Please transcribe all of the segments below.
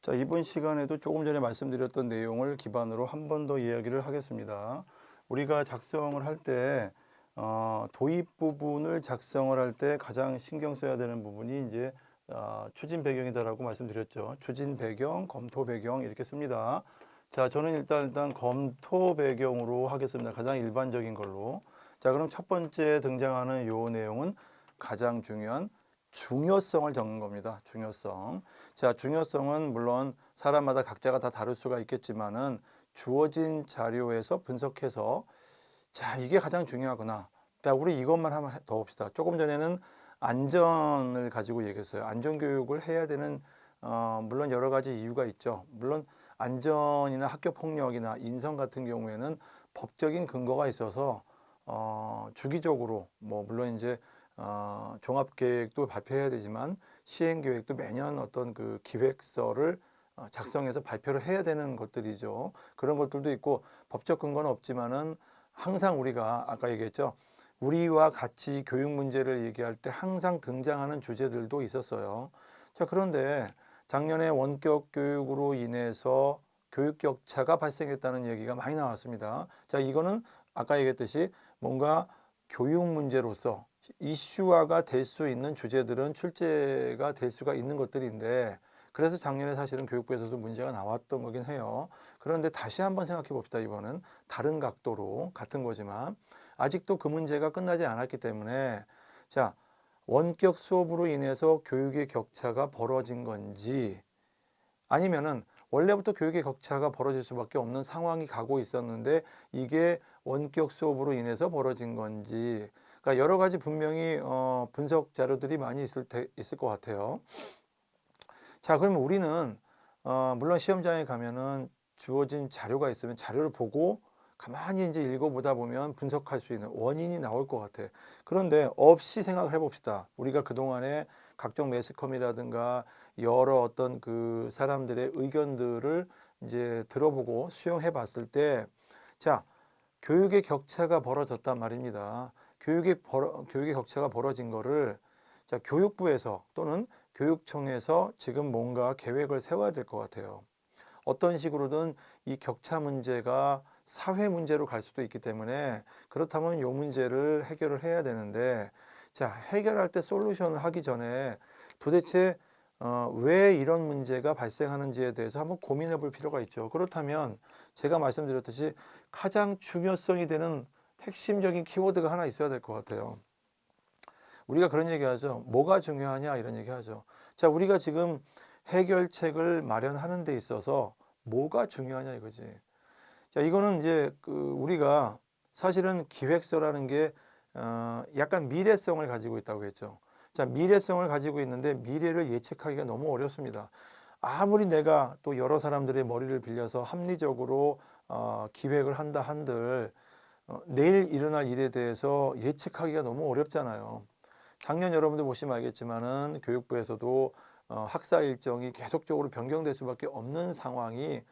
자, 이번 시간에도 조금 전에 말씀드렸던 내용을 기반으로 한 번 더 이야기를 하겠습니다. 우리가 작성을 할 때, 도입 부분을 작성을 할 때 가장 신경 써야 되는 부분이 이제 추진 배경이다라고 말씀드렸죠. 추진 배경, 검토 배경 이렇게 씁니다. 자, 저는 일단 검토 배경으로 하겠습니다. 가장 일반적인 걸로. 자, 그럼 첫 번째 등장하는 요 내용은 가장 중요한 중요성을 적는 겁니다. 중요성. 자, 중요성은 물론 사람마다 각자가 다 다를 수가 있겠지만은 주어진 자료에서 분석해서 자, 이게 가장 중요하구나. 자, 우리 이것만 한번 더 봅시다. 조금 전에는 안전을 가지고 얘기했어요. 안전교육을 해야 되는, 물론 여러 가지 이유가 있죠. 물론 안전이나 학교 폭력이나 인성 같은 경우에는 법적인 근거가 있어서, 주기적으로, 물론 이제, 종합계획도 발표해야 되지만 시행계획도 매년 어떤 그 기획서를 작성해서 발표를 해야 되는 것들이죠. 그런 것들도 있고 법적 근거는 없지만은 항상 우리가 아까 얘기했죠. 우리와 같이 교육 문제를 얘기할 때 항상 등장하는 주제들도 있었어요. 자, 그런데 작년에 원격 교육으로 인해서 교육 격차가 발생했다는 얘기가 많이 나왔습니다. 자, 이거는 아까 얘기했듯이 뭔가 교육 문제로서 이슈화가 될 수 있는 주제들은 출제가 될 수가 있는 것들인데, 그래서 작년에 사실은 교육부에서도 문제가 나왔던 거긴 해요. 그런데 다시 한번 생각해 봅시다. 이번은 다른 각도로 같은 거지만 아직도 그 문제가 끝나지 않았기 때문에, 자, 원격 수업으로 인해서 교육의 격차가 벌어진 건지, 아니면은 원래부터 교육의 격차가 벌어질 수밖에 없는 상황이 가고 있었는데 이게 원격 수업으로 인해서 벌어진 건지, 그러니까 여러 가지 분명히 분석 자료들이 많이 있을 것 같아요. 자, 그러면 우리는 물론 시험장에 가면은 주어진 자료가 있으면 자료를 보고 가만히 이제 읽어보다 보면 분석할 수 있는 원인이 나올 것 같아. 그런데 없이 생각을 해봅시다. 우리가 그동안에 각종 매스컴이라든가 여러 어떤 그 사람들의 의견들을 이제 들어보고 수용해 봤을 때, 자, 교육의 격차가 벌어졌단 말입니다. 교육의 격차가 벌어진 거를, 자, 교육부에서 또는 교육청에서 지금 뭔가 계획을 세워야 될 것 같아요. 어떤 식으로든 이 격차 문제가 사회 문제로 갈 수도 있기 때문에, 그렇다면 이 문제를 해결을 해야 되는데, 자, 해결할 때 솔루션을 하기 전에 도대체 왜 이런 문제가 발생하는지에 대해서 한번 고민해 볼 필요가 있죠. 그렇다면 제가 말씀드렸듯이 가장 중요성이 되는 핵심적인 키워드가 하나 있어야 될 것 같아요. 우리가 그런 얘기 하죠. 뭐가 중요하냐 이런 얘기 하죠. 자, 우리가 지금 해결책을 마련하는 데 있어서 뭐가 중요하냐 이거지. 자, 이거는 이제 우리가 사실은 기획서라는 게 약간 미래성을 가지고 있다고 했죠. 자, 미래성을 가지고 있는데 미래를 예측하기가 너무 어렵습니다. 아무리 내가 또 여러 사람들의 머리를 빌려서 합리적으로 기획을 한다 한들 내일 일어날 일에 대해서 예측하기가 너무 어렵잖아요. 작년 여러분들 보시면 알겠지만은 교육부에서도 학사 일정이 계속적으로 변경될 수밖에 없는 상황이,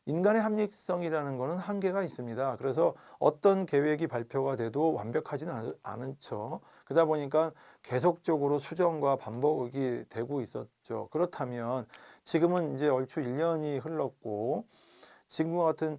인간의 합리성이라는 것은 한계가 있습니다. 그래서 어떤 계획이 발표가 돼도 완벽하지는 않죠. 그러다 보니까 계속적으로 수정과 반복이 되고 있었죠. 그렇다면 지금은 이제 얼추 1년이 흘렀고, 지금과 같은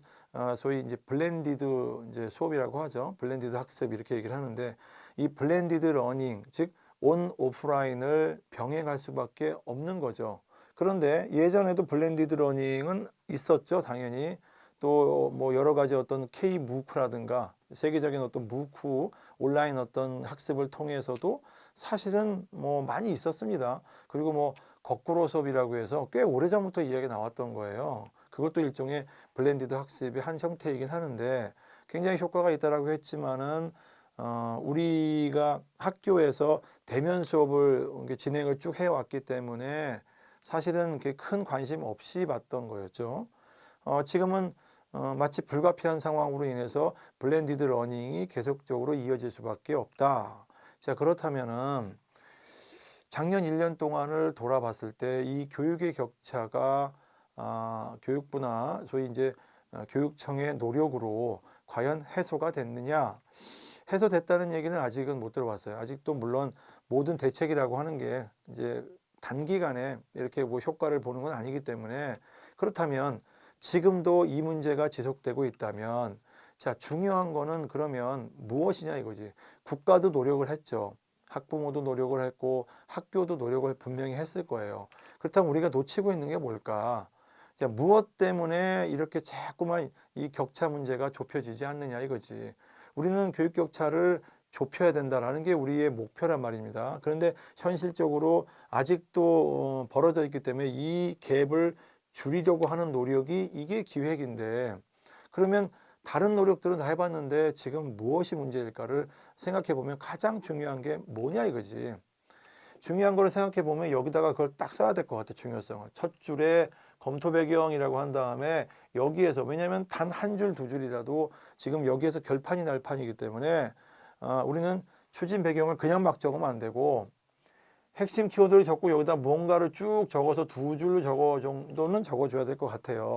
소위 이제 블렌디드 이제 수업이라고 하죠. 블렌디드 학습 이렇게 얘기를 하는데, 이 블렌디드 러닝, 즉 온 오프라인을 병행할 수밖에 없는 거죠. 그런데 예전에도 블렌디드 러닝은 있었죠, 당연히. 또 뭐 여러 가지 어떤 K 무크라든가 세계적인 어떤 무크 온라인 어떤 학습을 통해서도 사실은 뭐 많이 있었습니다. 그리고 뭐 거꾸로 수업이라고 해서 꽤 오래전부터 이야기 나왔던 거예요. 그것도 일종의 블렌디드 학습의 한 형태이긴 하는데 굉장히 효과가 있다라고 했지만은 우리가 학교에서 대면 수업을 진행을 쭉 해왔기 때문에 사실은 큰 관심 없이 봤던 거였죠. 지금은 마치 불가피한 상황으로 인해서 블렌디드 러닝이 계속적으로 이어질 수밖에 없다. 자, 그렇다면은 작년 1년 동안을 돌아봤을 때 이 교육의 격차가 교육부나 소위 이제 교육청의 노력으로 과연 해소가 됐느냐? 해소됐다는 얘기는 아직은 못 들어봤어요. 아직도 물론 모든 대책이라고 하는 게 이제 단기간에 이렇게 뭐 효과를 보는 건 아니기 때문에, 그렇다면 지금도 이 문제가 지속되고 있다면, 자, 중요한 거는 그러면 무엇이냐 이거지. 국가도 노력을 했죠. 학부모도 노력을 했고 학교도 노력을 분명히 했을 거예요. 그렇다면 우리가 놓치고 있는 게 뭘까? 자, 무엇 때문에 이렇게 자꾸만 이 격차 문제가 좁혀지지 않느냐 이거지. 우리는 교육 격차를 좁혀야 된다라는 게 우리의 목표란 말입니다. 그런데 현실적으로 아직도 벌어져 있기 때문에 이 갭을 줄이려고 하는 노력이 이게 기획인데, 그러면 다른 노력들은 다 해봤는데 지금 무엇이 문제일까를 생각해 보면 가장 중요한 게 뭐냐 이거지. 중요한 거를 생각해 보면 여기다가 그걸 딱 써야 될 것 같아, 중요성을. 첫 줄에 검토 배경이라고 한 다음에 여기에서, 왜냐하면 단 한 줄, 두 줄이라도 지금 여기에서 결판이 날 판이기 때문에 우리는 추진 배경을 그냥 막 적으면 안 되고 핵심 키워드를 적고 여기다 뭔가를 쭉 적어서 두 줄 정도는 적어줘야 될 것 같아요.